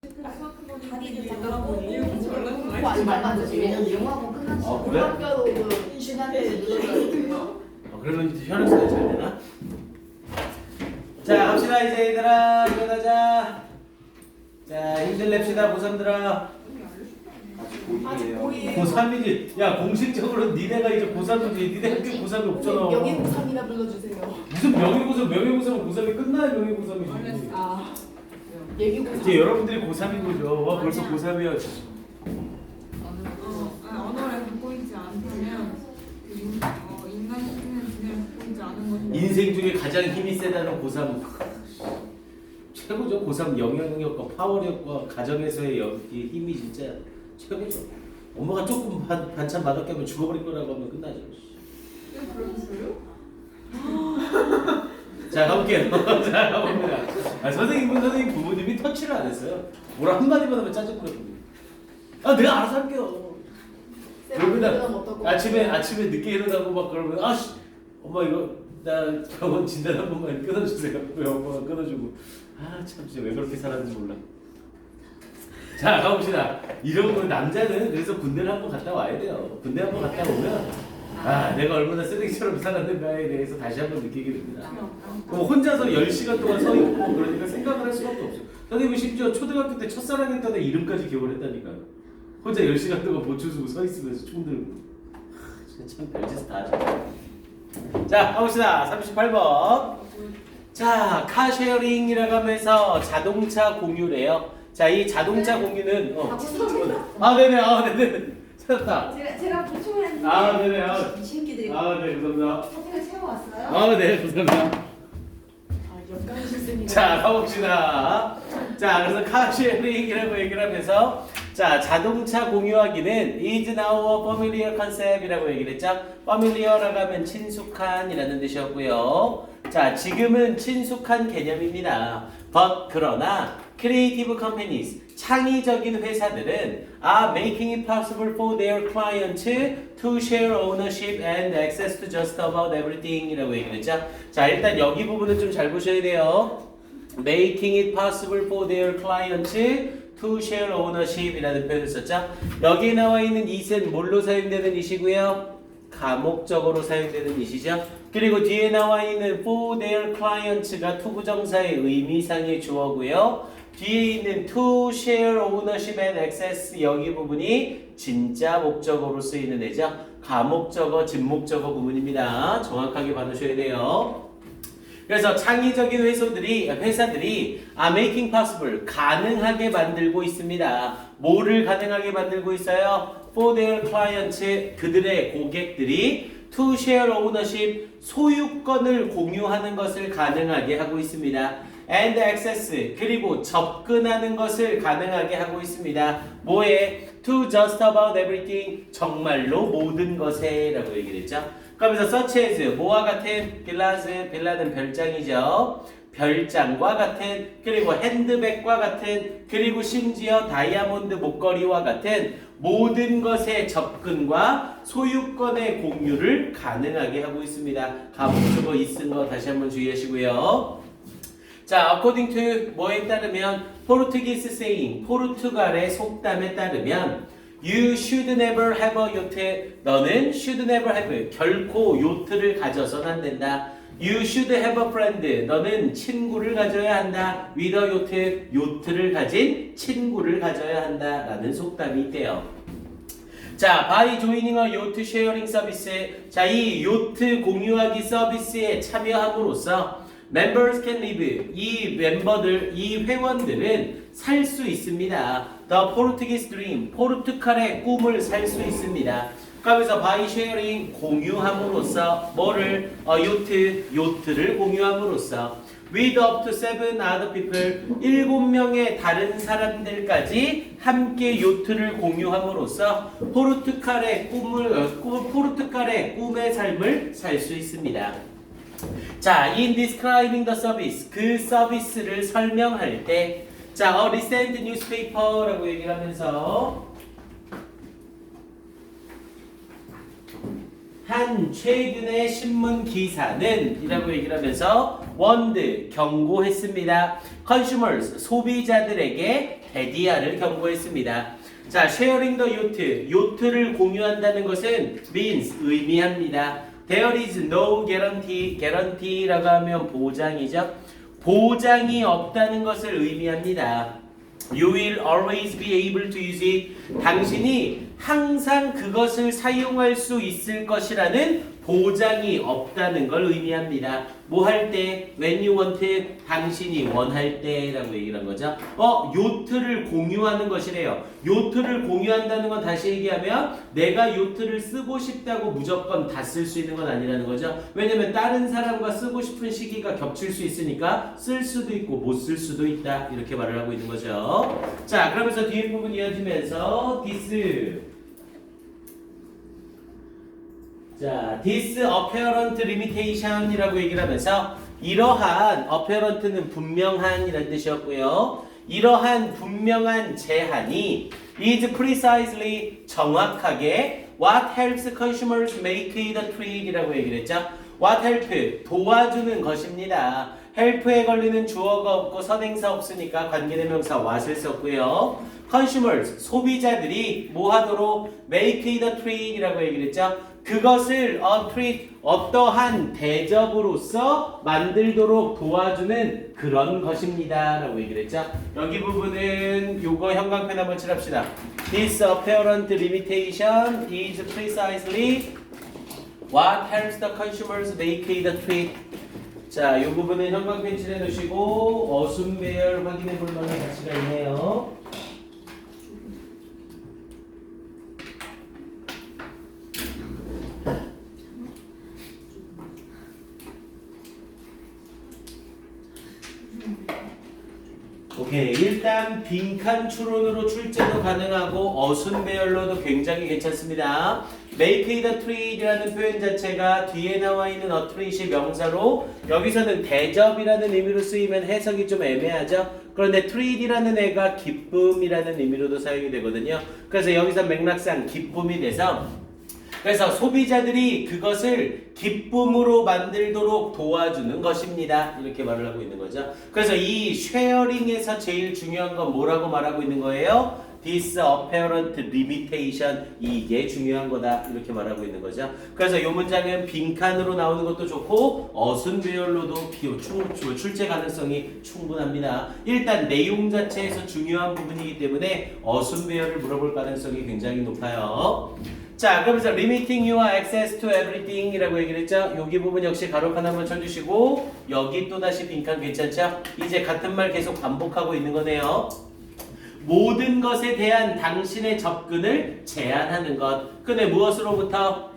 다리를 그거 잡고 안 닮았지. 왜냐면 영화고 끝났지. 그래? 학교도 그 시간대 늦어져요. 그러면 혈액순환이 잘 되나? 자 갑시다 이제 얘들아 일어나자. 자 힘들냅시다 고3들아. 고3이지. 야 공식적으로 니네가 이제 고3이지. 니네 학교 고3이 없잖아. 여기 고3이라 불러주세요. 무슨 명예고삼 명예고삼은 고3이 끝나야 명예고삼이지. 아 여기 고3. 이제 여러분들이 고3인 거죠. 와 벌써 고3이야. 언어를 갖고 있지 않다면 인간 시키는 지능을 갖고 있지 않은 것이 인생 중에 가장 힘이 세다는 고3 최고죠. 고3 영향력과 파워력과 가정에서의 이 힘이 진짜 최고죠. 엄마가 조금 반찬 맛없게 하면 죽어버릴 거라고 하면 끝나죠. 그러셨어요? 자 가볼게요. 자 가봅니다. 선생님 부모님이 터치를 안 했어요. 뭐라 한마디만 하면 짜증부렸거든요. 내가 알아서 할게요. 그러면 아침에 늦게 일어나고 막 그러면 아씨 엄마 이거 나 병원 진단 한 번만 끊어주세요. 왜 엄마가 끊어주고 참 진짜 왜 그렇게 살았는지 몰라. 자 가봅시다. 이런 거 남자는 그래서 군대를 한번 갔다 와야 돼요. 군대 한번 갔다 오면 내가 얼마나 쓰레기처럼 살았는가에 대해서 다시 한번 느끼게 됩니다. 혼자서 10시간 동안 서 있고 그러니까 생각을 할 수밖에 없어요. 선생님이 심지어 초등학교 때 첫사랑했다는 이름까지 기억을 했다니까요. 혼자 10시간 동안 보초 쓰고 서 있으면서 총 들고. 참 별짓을 다 하죠. 자 가봅시다. 38번. 자 카쉐어링이라고 하면서 자동차 공유래요. 자 이 자동차 공유는 네네 찾았다. 제가 보충을 했는데 네네 신기들이 네 감사합니다. 사진을 채워왔어요. 네 감사합니다. 연관 실습이. 자 가봅시다. 자 그래서 카쉐어링이라고 얘기를 하면서 자 자동차 공유하기는 is now a familiar concept이라고 얘기를 했죠. familiar라고 하면 친숙한이라는 뜻이었고요. 자 지금은 친숙한 개념입니다. but 그러나 creative companies 창의적인 회사들은 are making it possible for their clients to share ownership and access to just about everything 이라고 얘기를 했죠. 자 일단 여기 부분은 좀 잘 보셔야 돼요. making it possible for their clients to share ownership 이라는 표현을 썼죠. 여기 나와 있는 it은 뭘로 사용되는 it이고요? 가목적으로 사용되는 it이죠. 그리고 뒤에 나와 있는 for their clients가 투부정사의 의미상의 주어고요. 뒤에 있는 to share ownership and access 여기 부분이 진짜 목적어로 쓰이는 애죠. 가목적어, 진목적어 부분입니다. 정확하게 받으셔야 돼요. 그래서 창의적인 회사들이 are making possible 가능하게 만들고 있습니다. 뭐를 가능하게 만들고 있어요? For their clients 그들의 고객들이 to share ownership 소유권을 공유하는 것을 가능하게 하고 있습니다. and access 그리고 접근하는 것을 가능하게 하고 있습니다. 뭐에? to just about everything 정말로 모든 것에 라고 얘기를 했죠. 그러면서 such as 뭐와 같은 빌라는 별장이죠. 별장과 같은 그리고 핸드백과 같은 그리고 심지어 다이아몬드 목걸이와 같은 모든 것의 접근과 소유권의 공유를 가능하게 하고 있습니다. 가목적어 있은 거 다시 한번 주의하시고요. 자, according to 뭐에 따르면 Portuguese saying 포르투갈의 속담에 따르면 You should never have a yacht. 너는 should never have 결코 요트를 가져선 안 된다. You should have a friend. 너는 친구를 가져야 한다. with a yacht. 요트를 가진 친구를 가져야 한다. 라는 속담이 있대요. 자, by joining a yacht sharing service. 자, 이 요트 공유하기 서비스에 참여함으로써 members can live. 이 회원들은 살 수 있습니다. The Portuguese dream. 포르투갈의 꿈을 살 수 있습니다. 그러면서 by sharing 공유함으로써 뭐를 요트를 공유함으로써 with up to 7 other people 7명의 다른 사람들까지 함께 요트를 공유함으로써 포르투갈의 꿈의 삶을 살 수 있습니다. 자, in describing the service 그 서비스를 설명할 때 자, a recent newspaper라고 얘기를 하면서 한 최근의 신문 기사는 이라고 얘기를 하면서 warned 경고했습니다. consumers 소비자들에게 데디아를 경고했습니다. 자, sharing the yacht. 요트를 공유한다는 것은 means 의미합니다. There is no guarantee. guarantee라고 하면 보장이죠. 보장이 없다는 것을 의미합니다. You will always be able to use it. 당신이 항상 그것을 사용할 수 있을 것이라는 보장이 없다는 걸 의미합니다. 뭐 할 때? When you want it. 당신이 원할 때라고 얘기를 한 거죠. 요트를 공유하는 것이래요. 요트를 공유한다는 건 다시 얘기하면 내가 요트를 쓰고 싶다고 무조건 다 쓸 수 있는 건 아니라는 거죠. 왜냐면 다른 사람과 쓰고 싶은 시기가 겹칠 수 있으니까 쓸 수도 있고 못 쓸 수도 있다. 이렇게 말을 하고 있는 거죠. 자, 그러면서 뒤에 부분 이어지면서 this. 자, this apparent limitation이라고 얘기를 하면서 이러한 apparent는 분명한 이란 뜻이었고요. 이러한 분명한 제한이 is precisely 정확하게 what helps consumers make it a treat이라고 얘기를 했죠. what help 도와주는 것입니다. help에 걸리는 주어가 없고 선행사 없으니까 관계대명사 what을 썼고요. consumers 소비자들이 뭐 하도록 make it a treat이라고 얘기를 했죠. 그것을 어떠한 대접으로서 만들도록 도와주는 그런 것입니다 라고 얘기를 했죠. 여기 부분은 요거 형광펜 한번 칠합시다. This apparent limitation is precisely what helps the consumers make it a treat. 자, 요 부분은 형광펜 칠해 놓으시고 어순 배열 확인해 볼 만한 가치가 있네요. 오케이, 일단 빈칸 추론으로 출제도 가능하고 어순 배열로도 굉장히 괜찮습니다. make it a treat이라는 표현 자체가 뒤에 나와 있는 a treat이 명사로 여기서는 대접이라는 의미로 쓰이면 해석이 좀 애매하죠. 그런데 treat이라는 애가 기쁨이라는 의미로도 사용이 되거든요. 그래서 여기서 맥락상 기쁨이 돼서 그래서 소비자들이 그것을 기쁨으로 만들도록 도와주는 것입니다. 이렇게 말을 하고 있는 거죠. 그래서 이 쉐어링에서 제일 중요한 건 뭐라고 말하고 있는 거예요? This apparent limitation. 이게 중요한 거다. 이렇게 말하고 있는 거죠. 그래서 이 문장은 빈칸으로 나오는 것도 좋고 어순 배열로도 출제 가능성이 충분합니다. 일단 내용 자체에서 중요한 부분이기 때문에 어순 배열을 물어볼 가능성이 굉장히 높아요. 자, 그러면서 limiting your access to everything 이라고 얘기를 했죠. 여기 부분 역시 가로칸 한번 쳐주시고 여기 또다시 빈칸 괜찮죠? 이제 같은 말 계속 반복하고 있는 거네요. 모든 것에 대한 당신의 접근을 제한하는 것. 근데 무엇으로부터?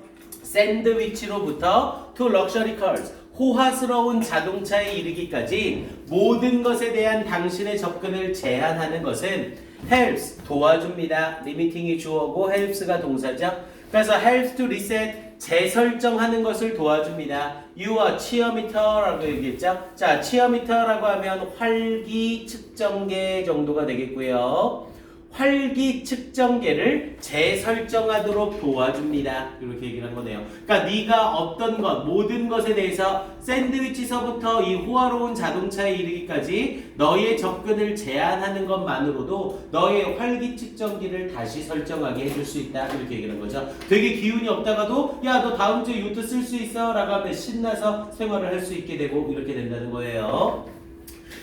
샌드위치로부터 to luxury cars. 호화스러운 자동차에 이르기까지 모든 것에 대한 당신의 접근을 제한하는 것은 helps, 도와줍니다. 리미팅이 주어고 helps가 동사죠. 그래서 helps to reset, 재설정하는 것을 도와줍니다. You are 치어미터라고 얘기했죠. 자, 치어미터라고 하면 활기 측정계 정도가 되겠고요. 활기 측정계를 재설정하도록 도와줍니다. 이렇게 얘기를 한 거네요. 그러니까 네가 어떤 것, 모든 것에 대해서 샌드위치서부터 이 호화로운 자동차에 이르기까지 너의 접근을 제한하는 것만으로도 너의 활기 측정기를 다시 설정하게 해줄 수 있다. 이렇게 얘기를 한 거죠. 되게 기운이 없다가도 야, 너 다음 주에 요트 쓸 수 있어? 라고 하면 신나서 생활을 할 수 있게 되고 이렇게 된다는 거예요.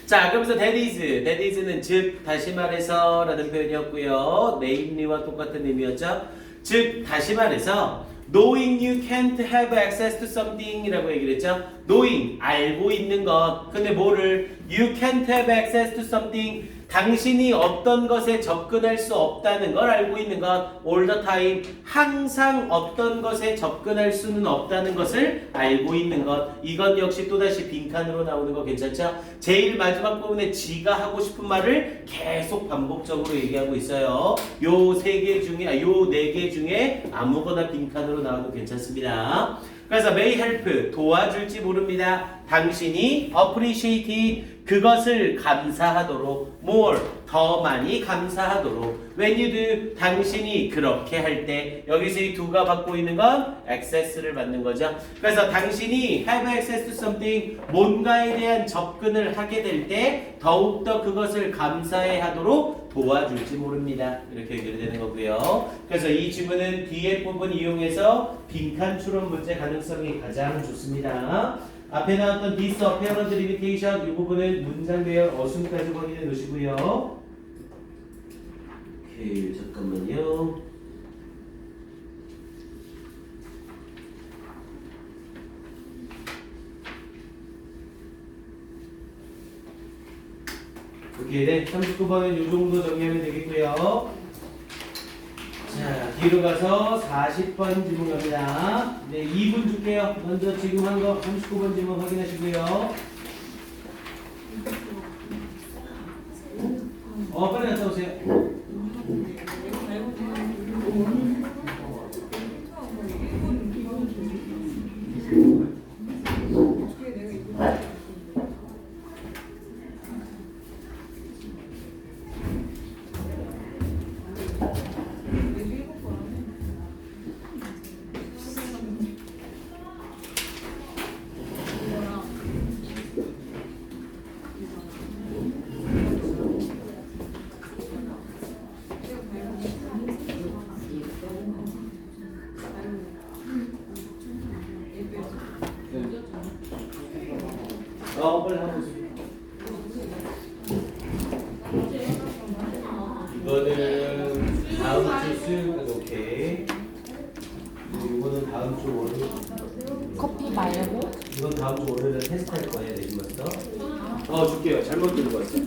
자, 그러면서 that is는 즉 다시 말해서 라는 표현이었고요. namely와 똑같은 의미였죠. 즉 다시 말해서 knowing you can't have access to something 이라고 얘기를 했죠. knowing 알고 있는 것. 근데 뭐를 you can't have access to something 당신이 어떤 것에 접근할 수 없다는 걸 알고 있는 것. all the time 항상 어떤 것에 접근할 수는 없다는 것을 알고 있는 것. 이건 역시 또다시 빈칸으로 나오는 거 괜찮죠? 제일 마지막 부분에 지가 하고 싶은 말을 계속 반복적으로 얘기하고 있어요. 요 네 개 중에 아무거나 빈칸으로 나와도 괜찮습니다. 그래서 may help 도와줄지 모릅니다. 당신이 appreciate 그것을 감사하도록 more 더 많이 감사하도록. when you do, 당신이 그렇게 할 때. 여기서 이 do가 받고 있는 건 access를 받는 거죠. 그래서 당신이 have access to something, 뭔가에 대한 접근을 하게 될 때 더욱더 그것을 감사해 하도록 도와줄지 모릅니다. 이렇게 연결되는 거고요. 그래서 이 지문은 뒤에 부분 이용해서 빈칸 추론 문제 가능성이 가장 좋습니다. 앞에 나왔던 this apparent limitation 이 부분은 문장 배열 어순까지 확인해 놓으시고요. 오케이, 잠깐만요. 오케이, 네, 39번은 이 정도 정리하면 되겠고요. 자, 뒤로 가서 40번 질문 갑니다. 네, 2분 줄게요. 먼저 지금 한 거 39번 질문 확인하시고요. 빨리 갔다 오세요. 빨리 하고 오세요. 이거는 다음 주 수요일 오케이. 이거는 다음 주 월요일. 커피 말고? 이건 다음 주 월요일에 테스트할 거예요, 내신 봤어? 줄게요. 잘못 들은 거였어.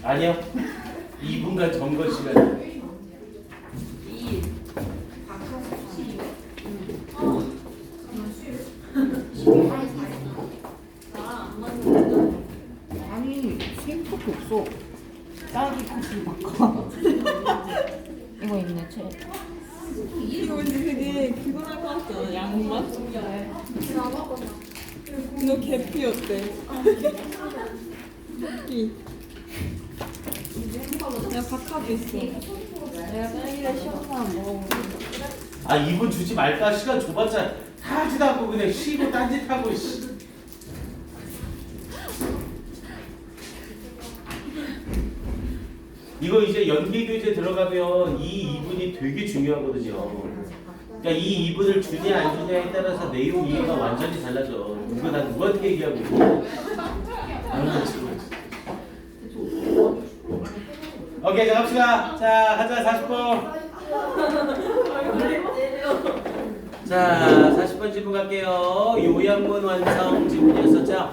아니요. 2분간 점거 시간. 아니 생커피 없어. 딸기 커피 바꿔. 이거 있네 쟤. 이거 근데 되게 피곤할 것 같지 않아? 양맛? 너 계피 어때? 계피. 야 박하도 있어. 내가 딸기를 시원한 먹어. 2분 주지 말까? 시간 줘봤자 다 하지도 않고 그냥 쉬고 딴짓하고 씨. 이거 이제 연기교재 들어가면 이 2분이 되게 중요하거든요. 그러니까 이 2분을 주냐 안 주냐에 따라서 내용 이해가 완전히 달라져. 누구한테 얘기하고 있고. 오케이, 자 갑시다. 자, 하자 40번. 자, 40번 질문 갈게요. 요양문 완성 질문이었었죠?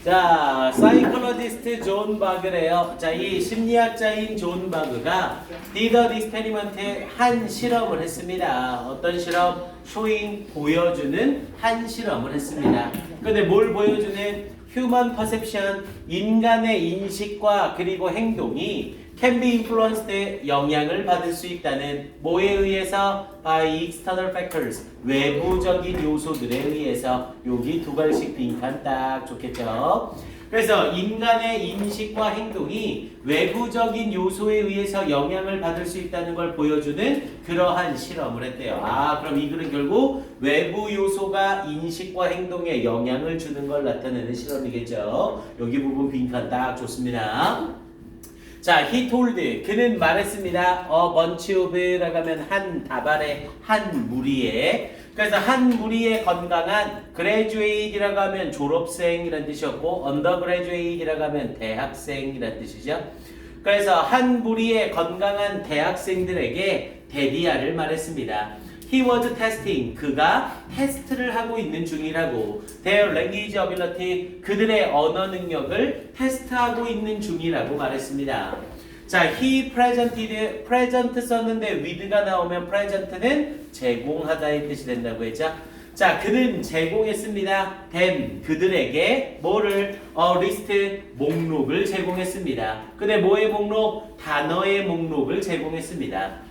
자, 사이콜로지스트 존 바그래요. 자, 이 심리학자인 존 바그가 did an experiment에 한 실험을 했습니다. 어떤 실험? showing, 보여주는 한 실험을 했습니다. 근데 뭘 보여주는? human perception, 인간의 인식과 그리고 행동이 can be influenced, 영향을 받을 수 있다는 뭐에 의해서? by external factors, 외부적인 요소들에 의해서. 여기 두 갈씩 빈칸 딱 좋겠죠? 그래서 인간의 인식과 행동이 외부적인 요소에 의해서 영향을 받을 수 있다는 걸 보여주는 그러한 실험을 했대요. 그럼 이 글은 결국 외부 요소가 인식과 행동에 영향을 주는 걸 나타내는 실험이겠죠. 여기 부분 빈칸 딱 좋습니다. 자, he told, 그는 말했습니다. bunch of라고 하면 한 다발의, 한 무리의. 그래서 한 무리의 건강한 graduate이라고 하면 졸업생이라는 뜻이었고 undergraduate이라고 하면 대학생이라는 뜻이죠. 그래서 한 무리의 건강한 대학생들에게 데디아를 말했습니다. He was testing, 그가 테스트를 하고 있는 중이라고. Their language ability, 그들의 언어 능력을 테스트하고 있는 중이라고 말했습니다. 자, he presented, present 썼는데 with가 나오면 present는 제공하다의 뜻이 된다고 했죠. 자, 그는 제공했습니다. them, 그들에게 뭐를? list, 목록을 제공했습니다. 근데 뭐의 목록? 단어의 목록을 제공했습니다.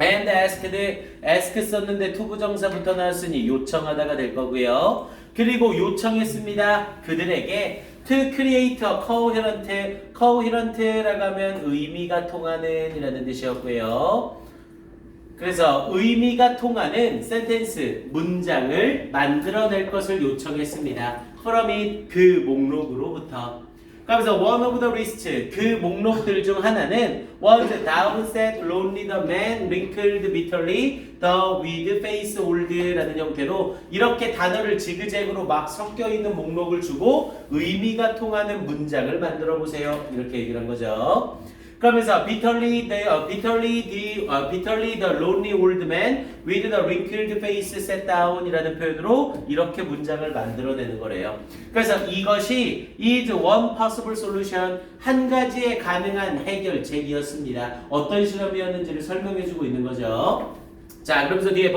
and asked, ask 썼는데 투부정사부터 나왔으니 요청하다가 될 거고요. 그리고 요청했습니다. 그들에게 to create a coherent라고 하면 의미가 통하는 이라는 뜻이었고요. 그래서 의미가 통하는 센텐스, 문장을 만들어낼 것을 요청했습니다. from it, 그 목록으로부터. 그러면서 one of the lists, 그 목록들 중 하나는 was downset, lonely, the man, wrinkled bitterly, the with face old라는 형태로 이렇게 단어를 지그재그로 막 섞여 있는 목록을 주고 의미가 통하는 문장을 만들어 보세요. 이렇게 얘기를 한 거죠. 그러면서 bitterly the lonely old man with the wrinkled face sat down이라는 표현으로 이렇게 문장을 만들어내는 거래요. 그래서 이것이 is one possible solution, 한 가지의 가능한 해결책이었습니다. 어떤 실험이었는지를 설명해주고 있는 거죠. 자, 그러면서 뒤에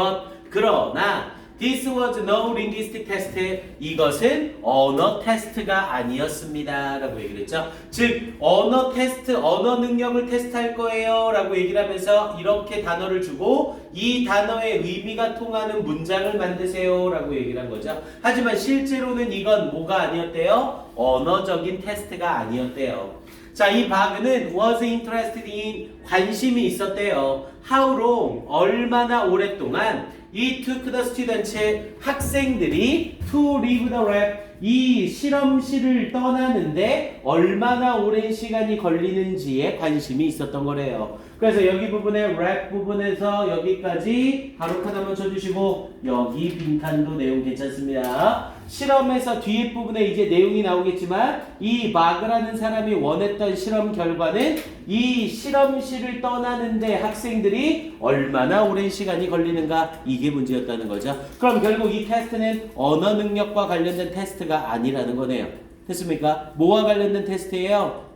그러나 This was no linguistic test. 이것은 언어 테스트가 아니었습니다. 라고 얘기를 했죠. 즉, 언어 테스트, 언어 능력을 테스트할 거예요. 라고 얘기를 하면서 이렇게 단어를 주고 이 단어의 의미가 통하는 문장을 만드세요. 라고 얘기를 한 거죠. 하지만 실제로는 이건 뭐가 아니었대요? 언어적인 테스트가 아니었대요. 자, 이 바그는 was interested in, 관심이 있었대요. How long, 얼마나 오랫동안 It took the students, 학생들이 to leave the lab, 이 실험실을 떠나는데 얼마나 오랜 시간이 걸리는지에 관심이 있었던 거래요. 그래서 여기 부분에 lab 부분에서 여기까지 가로칸 한번 쳐주시고 여기 빈칸도 내용 괜찮습니다. 실험에서 뒤에 부분에 이제 내용이 나오겠지만 이 마그라는 사람이 원했던 실험 결과는 이 실험실을 떠나는데 학생들이 얼마나 오랜 시간이 걸리는가, 이게 문제였다는 거죠. 그럼 결국 이 테스트는 언어 능력과 관련된 테스트가 아니라는 거네요. 됐습니까? 뭐와 관련된 테스트예요?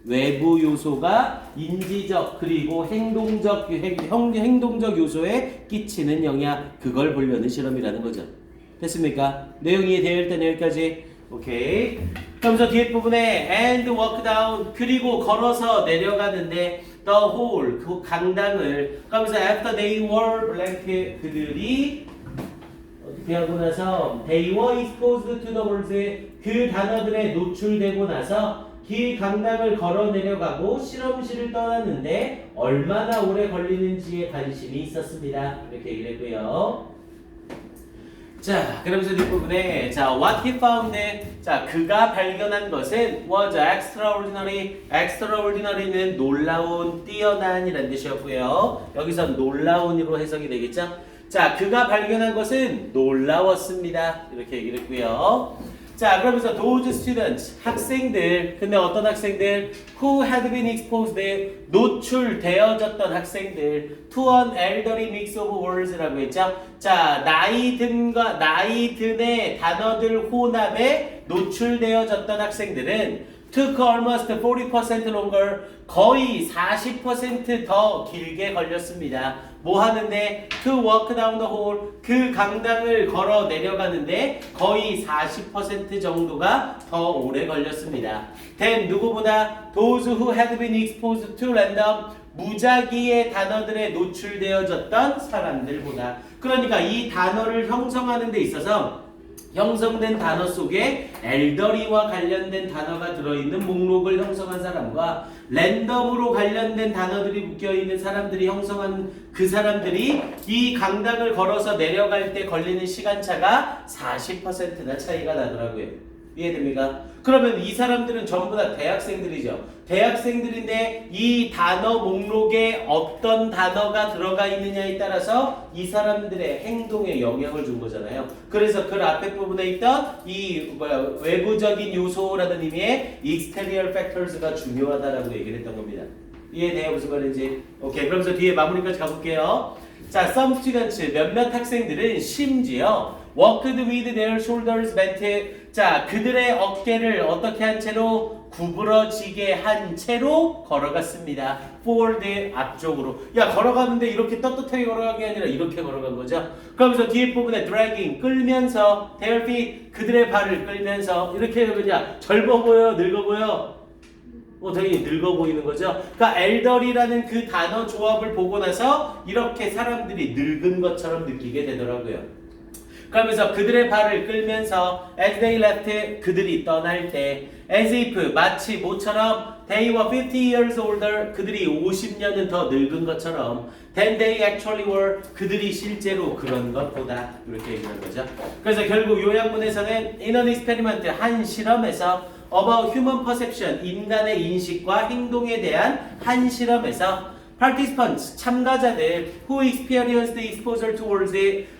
외부 요소가 인지적 그리고 행동적 요소에 끼치는 영향, 그걸 보려는 실험이라는 거죠. 됐습니까? 내용이 되어 있던 여기까지. 오케이. 그러면서 뒤에 부분에 and walk down, 그리고 걸어서 내려가는데 the hall, 그 강당을. 그러면서 after they were blank, 그들이 어떻게 하고 나서 they were exposed to the words, 그 단어들에 노출되고 나서 길 강당을 걸어 내려가고 실험실을 떠났는데 얼마나 오래 걸리는지에 관심이 있었습니다. 이렇게 얘기를 했고요. 자, 그러면서 뒷부분에 자, what he found, 자, 그가 발견한 것은 was extraordinary. extraordinary는 놀라운, 뛰어난이라는 뜻이었고요. 여기서 놀라운으로 해석이 되겠죠. 자, 그가 발견한 것은 놀라웠습니다. 이렇게 얘기를 했고요. 자, 그러면서 those students, 학생들, 근데 어떤 학생들? who had been exposed, 노출되어졌던 학생들 to an elderly mix of words라고 했죠. 자, 나이 든의 단어들 혼합에 노출되어졌던 학생들은 took almost 40% longer, 거의 40% 더 길게 걸렸습니다. 뭐 하는데? to walk down the hall, 그 강당을 걸어 내려가는데 거의 40% 정도가 더 오래 걸렸습니다. then 누구보다 those who had been exposed to random, 무작위의 단어들에 노출되어졌던 사람들보다. 그러니까 이 단어를 형성하는 데 있어서 형성된 단어 속에 엘더리와 관련된 단어가 들어있는 목록을 형성한 사람과 랜덤으로 관련된 단어들이 묶여있는 사람들이 형성한 그 사람들이 이 강당을 걸어서 내려갈 때 걸리는 시간차가 40%나 차이가 나더라고요. 이해됩니까? 그러면 이 사람들은 전부 다 대학생들이죠. 대학생들인데 이 단어 목록에 어떤 단어가 들어가 있느냐에 따라서 이 사람들의 행동에 영향을 준 거잖아요. 그래서 그 앞에 부분에 있던 이 외부적인 요소라는 의미의 exterior factors가 중요하다라고 얘기를 했던 겁니다. 이해돼요? 무슨 말인지? 오케이. 그러면서 뒤에 마무리까지 가볼게요. 자, some students, 몇몇 학생들은 심지어 walked with their shoulders bent, 자, 그들의 어깨를 어떻게 한 채로? 구부러지게 한 채로 걸어갔습니다. forward, 앞쪽으로. 야, 걸어가는데 이렇게 떳떳하게 걸어간 게 아니라 이렇게 걸어간 거죠. 그러면서 뒤에 부분에 dragging, 끌면서, their feet, 그들의 발을 끌면서 이렇게 그냥 젊어 보여, 늙어 보여? 당연히 늙어 보이는 거죠. 그러니까 elder이라는 그 단어 조합을 보고 나서 이렇게 사람들이 늙은 것처럼 느끼게 되더라고요. 그러면서 그들의 발을 끌면서 as they left 그들이 떠날 때 as if 마치 모처럼 they were 50 years older 그들이 50년은 더 늙은 것처럼 than they actually were 그들이 실제로 그런 것보다 이렇게 얘기하는 거죠. 그래서 결국 요약문에서는 in an experiment 한 실험에서 about human perception 인간의 인식과 행동에 대한 한 실험에서 participants 참가자들 who experienced exposure towards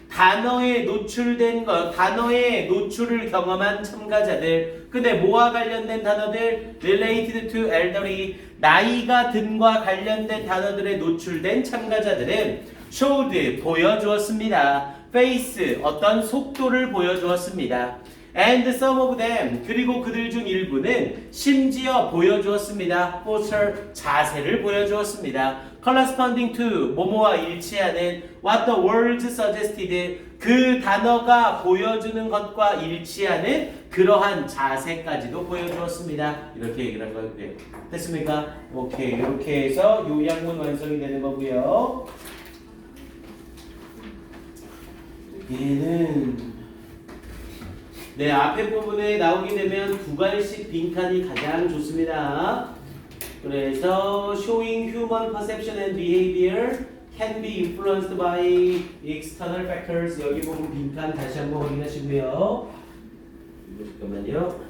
단어에 노출된 것, 단어에 노출을 경험한 참가자들. 근데 뭐와 관련된 단어들? related to elderly 나이가 든과 관련된 단어들에 노출된 참가자들은 showed 보여주었습니다. face 어떤 속도를 보여주었습니다. And some of them 그리고 그들 중 일부는 심지어 보여주었습니다. posture 자세를 보여주었습니다. corresponding to 뭐뭐와 일치하는 what the words suggested 그 단어가 보여주는 것과 일치하는 그러한 자세까지도 보여주었습니다. 이렇게 얘기를 한 거예요. 됐습니까? 오케이 이렇게 해서 요약문 완성이 되는 거고요. 얘는 네, 앞에 부분에 나오게 되면 두 갈씩 빈칸이 가장 좋습니다. 그래서 showing human perception and behavior can be influenced by external factors. 여기 보면 빈칸 다시 한번 확인하시고요. 잠깐만요.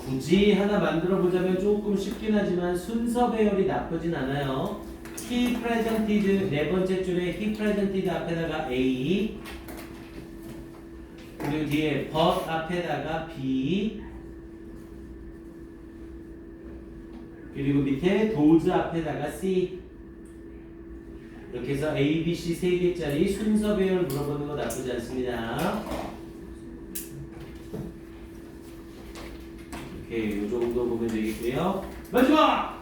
굳이 하나 만들어 보자면 조금 쉽긴 하지만 순서 배열이 나쁘진 않아요. He presented 네 번째 줄에 he presented 앞에다가 A 그리고 뒤에 but 앞에다가 B 그리고 밑에 those 앞에다가 C 이렇게 해서 A, B, C 세 개짜리 순서 배열 물어보는 거 나쁘지 않습니다. 오케이, 요 정도 보면 되겠고요. 마지막!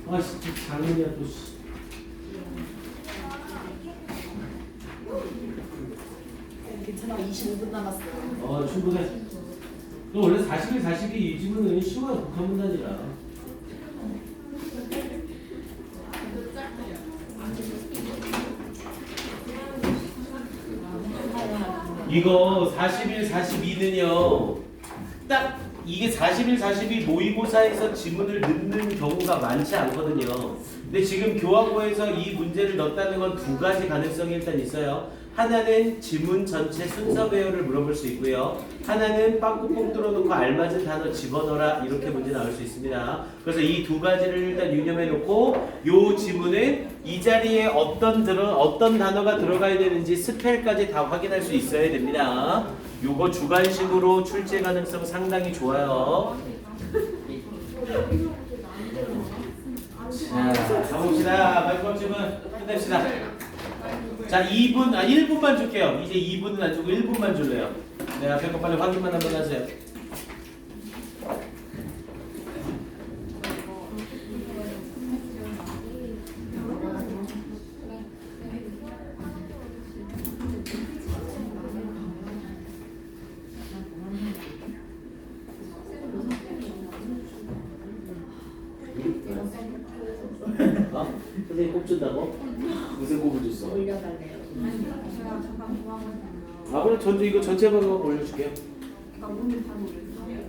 아, 진짜 장인이야 또. 괜찮아 25분 남았어. 충분해. 또 원래 41, 42 이 집은 쉬워요. 북한 문단이라. 이거 41, 42는요. 딱 이게 41, 42 모의고사에서 지문을 넣는 경우가 많지 않거든요. 근데 지금 교과서에서 이 문제를 넣었다는 건 두 가지 가능성이 일단 있어요. 하나는 지문 전체 순서 배열을 물어볼 수 있고요. 하나는 빵꾸뽕 뚫어놓고 알맞은 단어 집어넣어라 이렇게 문제 나올 수 있습니다. 그래서 이 두 가지를 일단 유념해 놓고 요 지문은 이 자리에 어떤 단어가 들어가야 되는지 스펠까지 다 확인할 수 있어야 됩니다. 요거 주관식으로 출제 가능성 상당히 좋아요. 자, 가봅시다. 마지막 질문 끝냅시다. 자, 1분만 줄게요. 이제 2분은 안 주고 1분만 줄래요. 네, 앞에 거 빨리 확인만 한번 하세요. 선생님 꼭 준다고? 무슨 곡을 줬어? 올려달래요. 제가 잠깐 도와가지고. 그럼 전체 이거 전체 방법 올려줄게요. 그러니까 오늘 바로 올려주세요.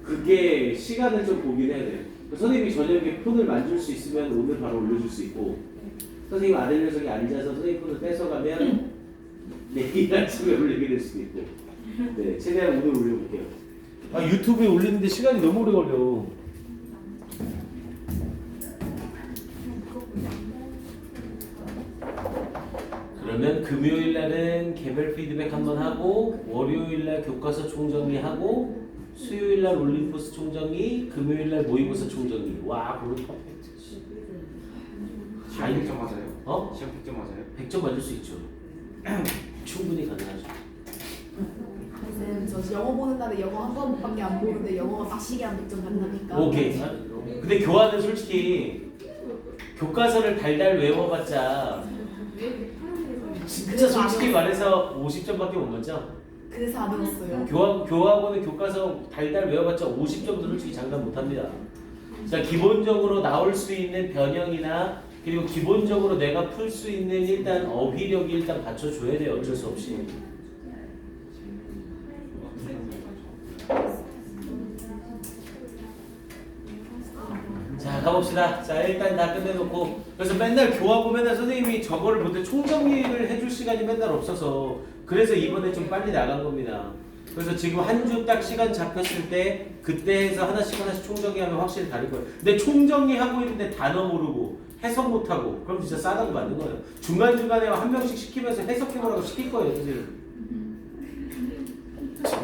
그게 시간을 좀 보긴 해야 돼요. 선생님이 저녁에 폰을 만질 수 있으면 오늘 바로 올려줄 수 있고 선생님 아들 녀석이 앉아서 선생님 폰을 뺏어가면 내일 아침에 올리게 될 수도 있고 네, 최대한 오늘 올려볼게요. 유튜브에 올리는데 시간이 너무 오래 걸려. 그러면 금요일 날은 개별 피드백 한번 하고 월요일 날 교과서 총정리하고 수요일 날 올림포스 총정리, 금요일 날 모의고사 총정리. 와, 그거 퍼펙트. 시험 100점 맞아요? 시험 100점 맞아요? 100점 맞을 수 있죠. 충분히 가능하죠. 선생님 저 영어 보는 날에 영어 한 번밖에 안 보는데 영어가 빡시게 한 100점 받는다니까. 오케이. 근데 교환은 솔직히 교과서를 달달 외워봤자 진짜 솔직히 말해서 50점밖에 못 맞죠? 그래서 안 외웠어요. 교하고는 교과서 달달 외워봤자 50점도 솔직히 장담 못합니다. 자, 기본적으로 나올 수 있는 변형이나 그리고 기본적으로 내가 풀 수 있는 일단 어휘력이 일단 받쳐줘야 돼요. 어쩔 수 없이. 자, 가봅시다. 자, 일단 다 끝내놓고 그래서 맨날 교하고 맨날 선생님이 저거를 못해 총정리를 해줄 시간이 맨날 없어서 그래서 이번에 좀 빨리 나간 겁니다. 그래서 지금 한 주 딱 시간 잡혔을 때 그때 해서 하나씩 총정리하면 확실히 다를 거예요. 근데 총정리하고 있는데 단어 모르고 해석 못하고 그럼 진짜 싸다고 맞는 거예요. 중간중간에 한 명씩 시키면서 해석해보라고 시킬 거예요, 선생님.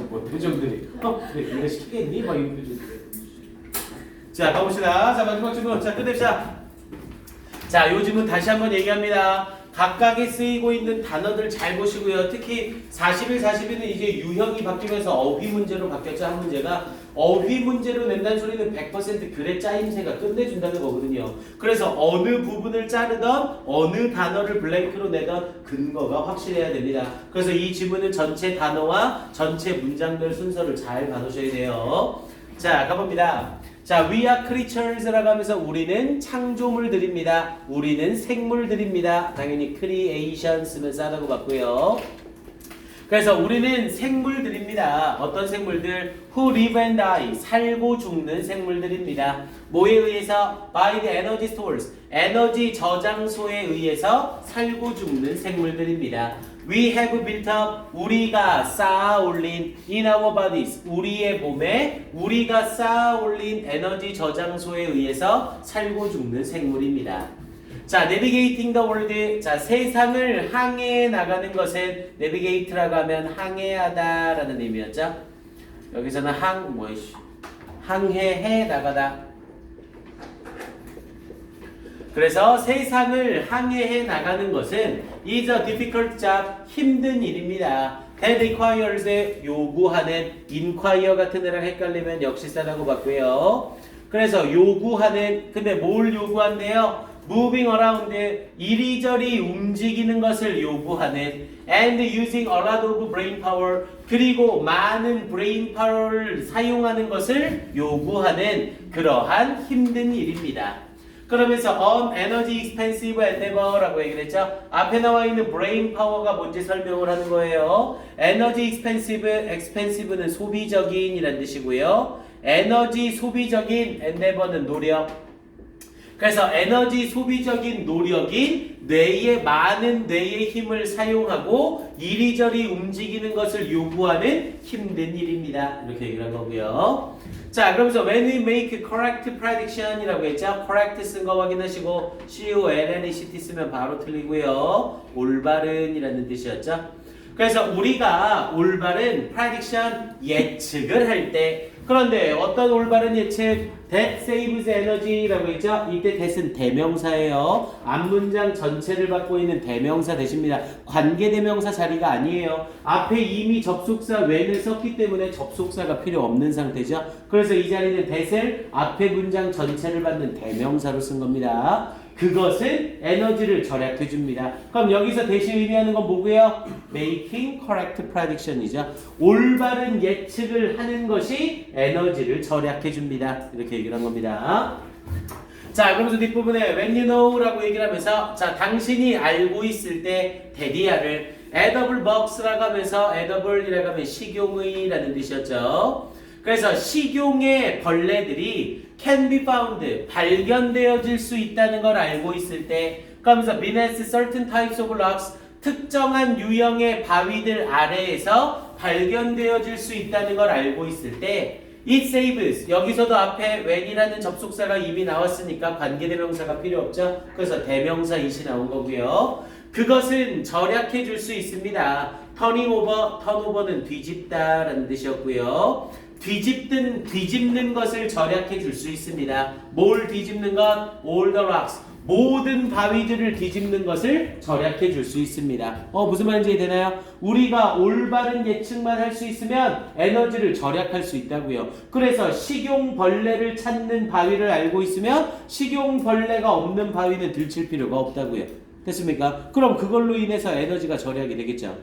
뭐 표정들이 그래, 네가 시키겠니? 막 이런 표정들이. 자, 가봅시다. 자, 마지막 질문. 자, 끝냅시다. 자, 요즘은 다시 한번 얘기합니다. 각각에 쓰이고 있는 단어들 잘 보시고요. 특히 41, 42는 이제 유형이 바뀌면서 어휘 문제로 바뀌었죠. 한 문제가 어휘 문제로 낸다는 소리는 100% 글의 짜임새가 끝내준다는 거거든요. 그래서 어느 부분을 자르던 어느 단어를 블랭크로 내던 근거가 확실해야 됩니다. 그래서 이 지문은 전체 단어와 전체 문장들 순서를 잘 봐두셔야 돼요. 자, 가봅니다. 자, we are creatures라고 하면서 우리는 창조물들입니다. 우리는 생물들입니다. 당연히 creation 쓰면 싸다고 봤고요. 그래서 우리는 생물들입니다. 어떤 생물들? Who live and die. 살고 죽는 생물들입니다. 뭐에 의해서? By the energy stores. 에너지 저장소에 의해서 살고 죽는 생물들입니다. We have built up. 우리가 쌓아 올린 in our bodies. 우리의 몸에 우리가 쌓아 올린 에너지 저장소에 의해서 살고 죽는 생물입니다. 자, navigating the world. 자, 세상을 항해해 나가는 것은 navigate라고 하면 항해하다라는 의미였죠. 여기서는 항해해 나가다. 그래서 세상을 항해해 나가는 것은 is a difficult job, 힘든 일입니다. that requires, 요구하는, inquire 같은 애랑 헷갈리면 역시 싸다고 봤고요. 그래서 요구하는, 근데 뭘 요구한대요? moving around, 이리저리 움직이는 것을 요구하는 and using a lot of brain power, 그리고 많은 brain power를 사용하는 것을 요구하는 그러한 힘든 일입니다. 그러면서 on energy expensive endeavor라고 얘기를 했죠. 앞에 나와 있는 brain power가 뭔지 설명을 하는 거예요. energy expensive는 소비적인 이란 뜻이고요. 에너지 소비적인 endeavor는 노력. 그래서 에너지 소비적인 노력인 많은 뇌의 힘을 사용하고 이리저리 움직이는 것을 요구하는 힘든 일입니다. 이렇게 얘기를 한 거고요. 자, 그러면서 when we make correct prediction 이라고 했죠. correct 쓴 거 확인하시고 C-O-L-L-E-C-T 쓰면 바로 틀리고요. 올바른 이라는 뜻이었죠. 그래서 우리가 올바른 prediction 예측을 할 때, 그런데 어떤 올바른 예측? That saves energy라고 했죠. 이때 that은 대명사예요. 앞문장 전체를 받고 있는 대명사 대십니다. 관계대명사 자리가 아니에요. 앞에 이미 접속사 when을 썼기 때문에 접속사가 필요 없는 상태죠. 그래서 이 자리는 that을 앞에 문장 전체를 받는 대명사로 쓴 겁니다. 그것은 에너지를 절약해 줍니다. 그럼 여기서 대신 의미하는 건 뭐고요? Making correct prediction이죠. 올바른 예측을 하는 것이 에너지를 절약해 줍니다. 이렇게 얘기를 한 겁니다. 자, 그러면서 뒷부분에 when you know라고 얘기를 하면서 자, 당신이 알고 있을 때 대디아를 edible bugs라고 하면서 edible이라고 하면 식용의라는 뜻이었죠. 그래서 식용의 벌레들이 can be found, 발견되어질 수 있다는 걸 알고 있을 때, 그러면서 beneath certain types of rocks, 특정한 유형의 바위들 아래에서 발견되어질 수 있다는 걸 알고 있을 때, it saves, 여기서도 앞에 when이라는 접속사가 이미 나왔으니까 관계대명사가 필요 없죠. 그래서 대명사 it이 나온 거고요. 그것은 절약해 줄 수 있습니다. turning over, turnover는 뒤집다 라는 뜻이었고요. 뒤집는 것을 절약해 줄 수 있습니다. 뭘 뒤집는 것? all the rocks, 모든 바위들을 뒤집는 것을 절약해 줄 수 있습니다. 무슨 말인지 되나요? 우리가 올바른 예측만 할 수 있으면 에너지를 절약할 수 있다고요. 그래서 식용벌레를 찾는 바위를 알고 있으면 식용벌레가 없는 바위는 들칠 필요가 없다고요. 됐습니까? 그럼 그걸로 인해서 에너지가 절약이 되겠죠.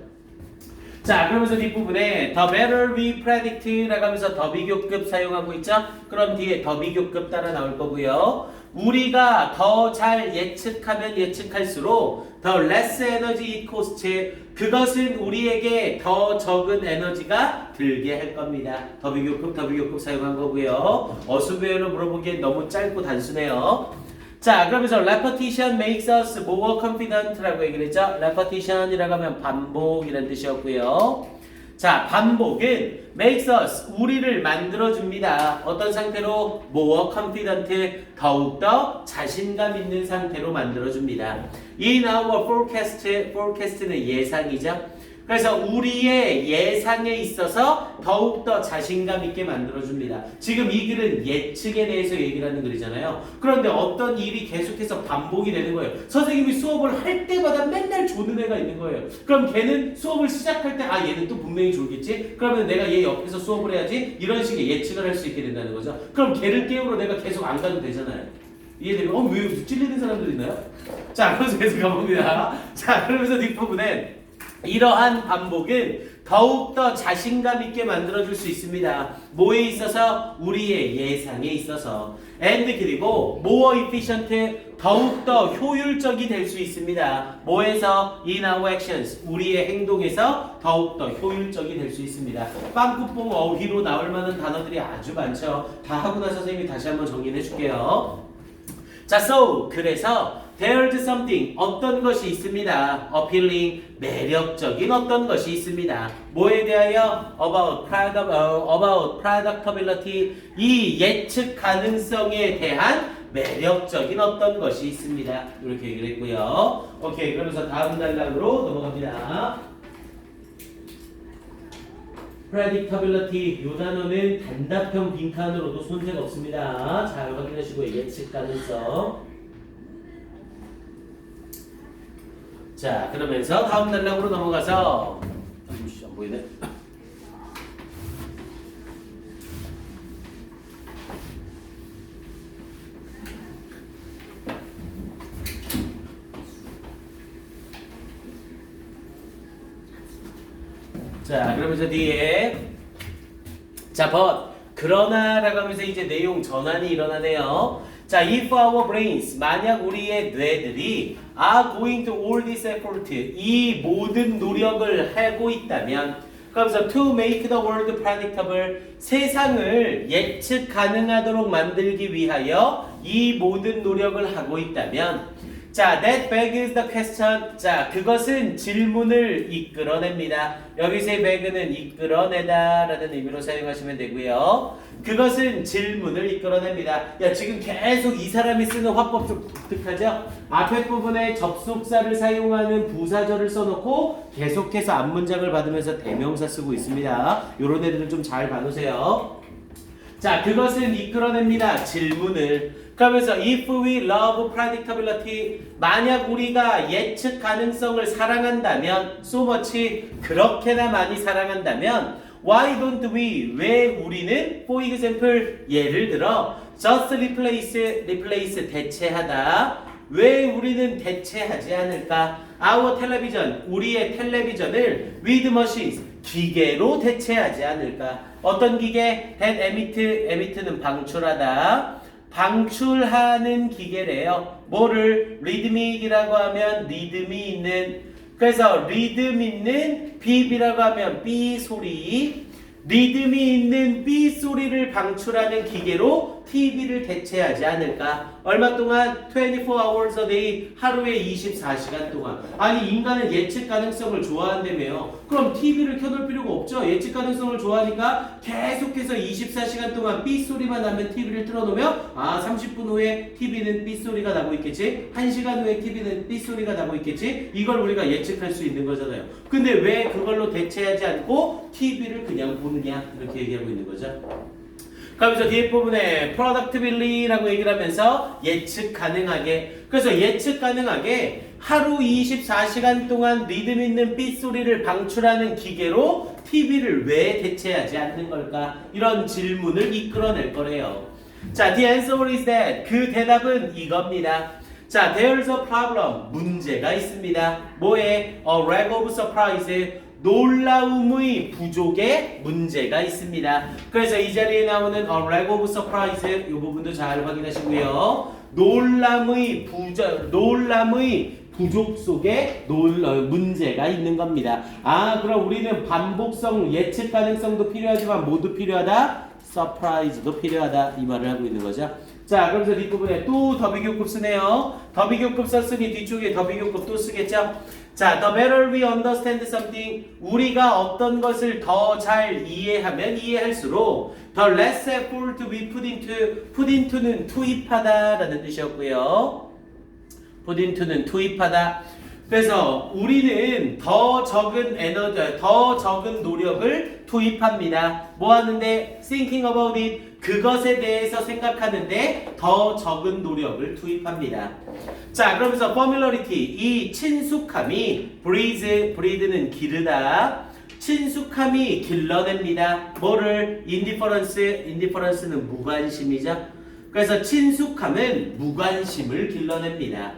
자, 그러면서 뒷부분에 The better we predict 라고 하면서 더 비교급 사용하고 있죠? 그럼 뒤에 더 비교급 따라 나올 거고요. 우리가 더 잘 예측하면 예측할수록 the less energy it costs, 그것은 우리에게 더 적은 에너지가 들게 할 겁니다. 더 비교급 사용한 거고요. 어수배열로 물어보기엔 너무 짧고 단순해요. 자, 그러면서 repetition makes us more confident라고 얘기를 했죠. repetition이라고 하면 반복이라는 뜻이었고요. 자, 반복은 makes us, 우리를 만들어줍니다. 어떤 상태로? more confident, 더욱더 자신감 있는 상태로 만들어줍니다. In our forecast는 예상이죠. 그래서 우리의 예상에 있어서 더욱더 자신감 있게 만들어줍니다. 지금 이 글은 예측에 대해서 얘기를 하는 글이잖아요. 그런데 어떤 일이 계속해서 반복이 되는 거예요. 선생님이 수업을 할 때마다 맨날 조는 애가 있는 거예요. 그럼 걔는 수업을 시작할 때 얘는 또 분명히 졸겠지? 그러면 내가 얘 옆에서 수업을 해야지? 이런 식의 예측을 할 수 있게 된다는 거죠. 그럼 걔를 깨우러 내가 계속 안 가도 되잖아요. 이해되면? 왜 여기서 찔리는 사람들 있나요? 자, 그래서 계속 가봅니다. 자, 그러면서 뒷부분에 이러한 반복은 더욱더 자신감 있게 만들어줄 수 있습니다. 뭐에 있어서? 우리의 예상에 있어서. and 그리고 more efficient, 더욱더 효율적이 될 수 있습니다. 뭐에서? in our actions, 우리의 행동에서 더욱더 효율적이 될 수 있습니다. 빵꾸뽕 어휘로 나올 만한 단어들이 아주 많죠. 다 하고 나서 선생님이 다시 한번 정리해 줄게요. 자, so 그래서 there's something, 어떤 것이 있습니다. appealing, 매력적인 어떤 것이 있습니다. 뭐에 대하여? about predictability, 이 예측 가능성에 대한 매력적인 어떤 것이 있습니다. 이렇게 얘기를 했고요. 오케이, 그러면서 다음 단락으로 넘어갑니다. predictability, 이 단어는 단답형 빈칸으로도 손색 없습니다. 잘 확인하시고 예측 가능성. 자, 그러면서 다음 단락으로 넘어가서 안 보이네. 자, 그러면서 뒤에 그러나라고 하면서 이제 내용 전환이 일어나네요. 자, if our brains, 만약 우리의 뇌들이 are going to all this effort, 이 모든 노력을 하고 있다면, 그러면서 to make the world predictable, 세상을 예측 가능하도록 만들기 위하여 이 모든 노력을 하고 있다면, 자, that begs the question. 자, 그것은 질문을 이끌어냅니다. 여기서의 beg는 이끌어내다 라는 의미로 사용하시면 되고요. 그것은 질문을 이끌어냅니다. 야, 지금 계속 이 사람이 쓰는 화법 좀 독특하죠? 앞에 부분에 접속사를 사용하는 부사절을 써놓고 계속해서 앞문장을 받으면서 대명사 쓰고 있습니다. 요런 애들은 좀 잘 봐놓으세요. 자, 그것은 이끌어냅니다. 질문을. 그러면서 if we love predictability, 만약 우리가 예측 가능성을 사랑한다면, so much, 그렇게나 많이 사랑한다면, why don't we, 왜 우리는, for example, 예를 들어 just replace, 대체하다, 왜 우리는 대체하지 않을까? our television, 우리의 텔레비전을 with machines, 기계로 대체하지 않을까? 어떤 기계? that emit는 방출하다, 방출하는 기계래요. 뭐를? 리드믹이라고 하면 리듬이 있는, 그래서 리듬 있는 빕이라고 하면 삐 소리, 리듬이 있는 삐 소리를 방출하는 기계로 TV를 대체하지 않을까? 얼마 동안? 24 hours a day, 하루에 24시간 동안. 아니, 인간은 예측 가능성을 좋아한다며요. 그럼 TV를 켜둘 필요가 없죠. 예측 가능성을 좋아하니까 계속해서 24시간 동안 삐 소리만 나면 TV를 틀어놓으면 30분 후에 TV는 삐 소리가 나고 있겠지, 1시간 후에 TV는 삐 소리가 나고 있겠지. 이걸 우리가 예측할 수 있는 거잖아요. 근데 왜 그걸로 대체하지 않고 TV를 그냥 보느냐, 이렇게 얘기하고 있는 거죠. 그러면서 뒤에 부분에 productively라고 얘기를 하면서 예측 가능하게. 그래서 예측 가능하게 하루 24시간 동안 리듬 있는 삐소리를 방출하는 기계로 TV를 왜 대체하지 않는 걸까? 이런 질문을 이끌어낼 거래요. 자, the answer is that. 그 대답은 이겁니다. 자, there's a problem. 문제가 있습니다. 뭐에? A lack of surprise. 놀라움의 부족에 문제가 있습니다. 그래서 이 자리에 나오는 a lack of surprise 이 부분도 잘 확인하시고요. 놀람의 부족 속에 문제가 있는 겁니다. 아, 그럼 우리는 반복성, 예측 가능성도 필요하지만 모두 필요하다. 서프라이즈도 필요하다. 이 말을 하고 있는 거죠. 자, 그러면서 뒷부분에 또 더비교급 쓰네요. 더비교급 썼으니 뒤쪽에 더비교급 또 쓰겠죠. 자, the better we understand something. 우리가 어떤 것을 더 잘 이해하면 이해할수록 the less effort we put into는 투입하다라는 뜻이었고요. put into는 투입하다. 그래서 우리는 더 적은 에너지, 더 적은 노력을 투입합니다. 뭐 하는데? Thinking about it. 그것에 대해서 생각하는데 더 적은 노력을 투입합니다. 자, 그러면서 familiarity. 이 친숙함이 breed는 기르다. 친숙함이 길러냅니다. 뭐를? indifference는 무관심이죠. 그래서 친숙함은 무관심을 길러냅니다.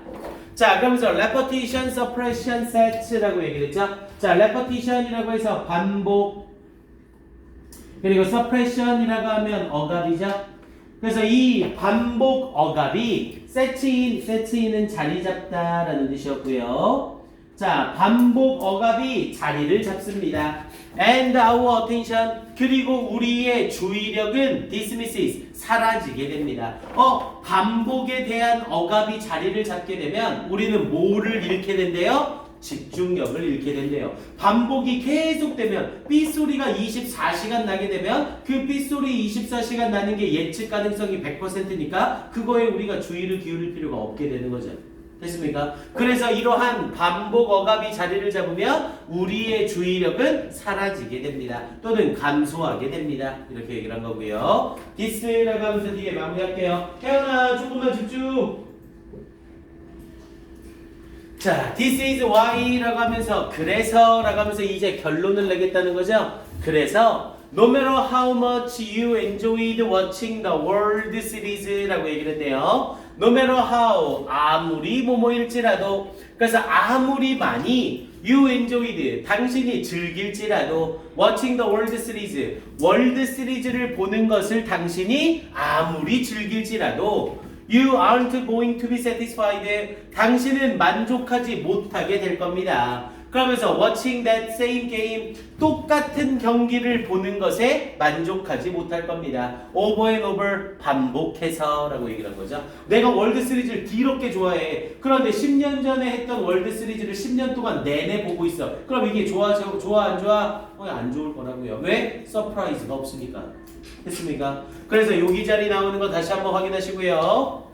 자, 그러면서 repetition, suppression, set라고 얘기를 했죠. 자, repetition이라고 해서 반복, 그리고 suppression이라고 하면 억압이죠. 그래서 이 반복 억압이 set인은 자리 잡다라는 뜻이었고요. 자, 반복 억압이 자리를 잡습니다. And our attention, 그리고 우리의 주의력은 dismisses, 사라지게 됩니다. 반복에 대한 억압이 자리를 잡게 되면 우리는 뭐를 잃게 된대요? 집중력을 잃게 된대요. 반복이 계속되면 삐소리가 24시간 나게 되면 그 삐소리 24시간 나는 게 예측 가능성이 100%니까 그거에 우리가 주의를 기울일 필요가 없게 되는 거죠. 됐습니까? 그래서 이러한 반복 억압이 자리를 잡으면 우리의 주의력은 사라지게 됩니다. 또는 감소하게 됩니다. 이렇게 얘기를 한 거고요. this라고 하면서 뒤에 마무리할게요. 태연아, 조금만 집중. 자, this is why라고 하면서 그래서라고 하면서 이제 결론을 내겠다는 거죠. 그래서 no matter how much you enjoyed watching the World Series라고 얘기를 했네요. No matter how, 아무리 뭐뭐일지라도, 그래서 아무리 많이 you enjoyed, 당신이 즐길지라도 watching the World Series, 월드 시리즈를 보는 것을 당신이 아무리 즐길지라도 You aren't going to be satisfied. 당신은 만족하지 못하게 될 겁니다. 그러면서 watching that same game, 똑같은 경기를 보는 것에 만족하지 못할 겁니다. over and over, 반복해서 라고 얘기를 한 거죠. 내가 월드 시리즈를 더럽게 좋아해. 그런데 10년 전에 했던 월드 시리즈를 10년 동안 내내 보고 있어. 그럼 이게 좋아 안 좋아? 안 좋을 거라고요. 왜? 서프라이즈가 없으니까. 됐습니까? 그래서 여기 자리 나오는 거 다시 한번 확인하시고요.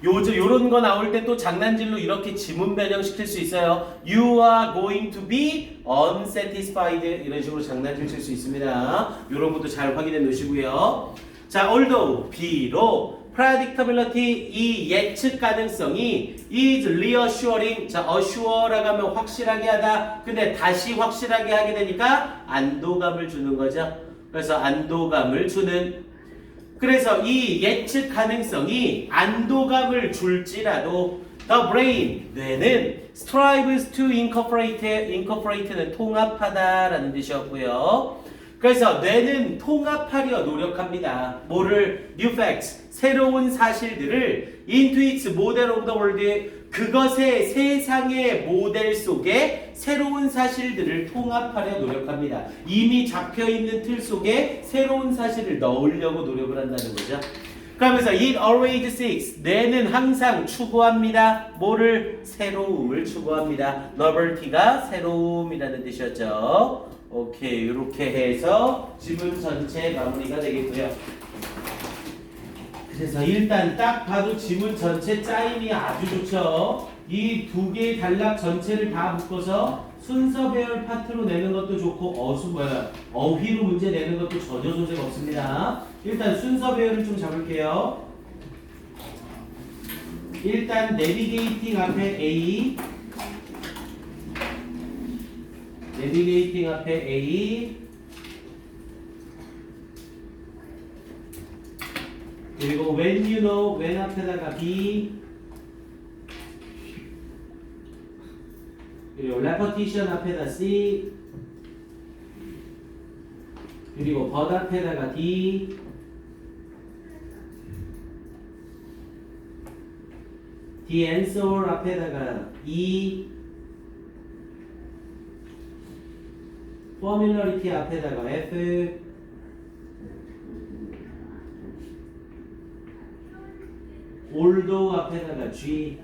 요런 거 나올 때 또 장난질로 이렇게 지문 변형시킬 수 있어요. You are going to be unsatisfied. 이런 식으로 장난질 칠 수 있습니다. 요런 것도 잘 확인해 놓으시고요. 자, although, 비록 predictability, 이 예측 가능성이 is reassuring. 자, assure라고 하면 확실하게 하다. 근데 다시 확실하게 하게 되니까 안도감을 주는 거죠. 그래서 안도감을 주는. 그래서 이 예측 가능성이 안도감을 줄지라도 the brain, 뇌는 strives to incorporate는 통합하다라는 뜻이었고요. 그래서 뇌는 통합하려 노력합니다. 뭐를? new facts, 새로운 사실들을 into its model of the world, 그것의 세상의 모델 속에 새로운 사실들을 통합하려 노력합니다. 이미 잡혀있는 틀 속에 새로운 사실을 넣으려고 노력을 한다는 거죠. 그러면서 it always seeks, 뇌는 항상 추구합니다. 뭐를? 새로움을 추구합니다. novelty가 새로움이라는 뜻이었죠. 오케이, 이렇게 해서 지문 전체 마무리가 되겠고요. 그래서 일단 딱 봐도 지문 전체 짜임이 아주 좋죠. 이 두 개의 단락 전체를 다 묶어서 순서 배열 파트로 내는 것도 좋고 어휘로 문제 내는 것도 전혀 손색 없습니다. 일단 순서 배열을 좀 잡을게요. 일단 내비게이팅 앞에 A, 내비게이팅 앞에 A, 그리고 when you know, when 앞에다가 B, 그리고 repetition 앞에다 C, 그리고 but 앞에다가 D, the and so 앞에다가 E, formularity 앞에다가 F, although 앞에다가 G,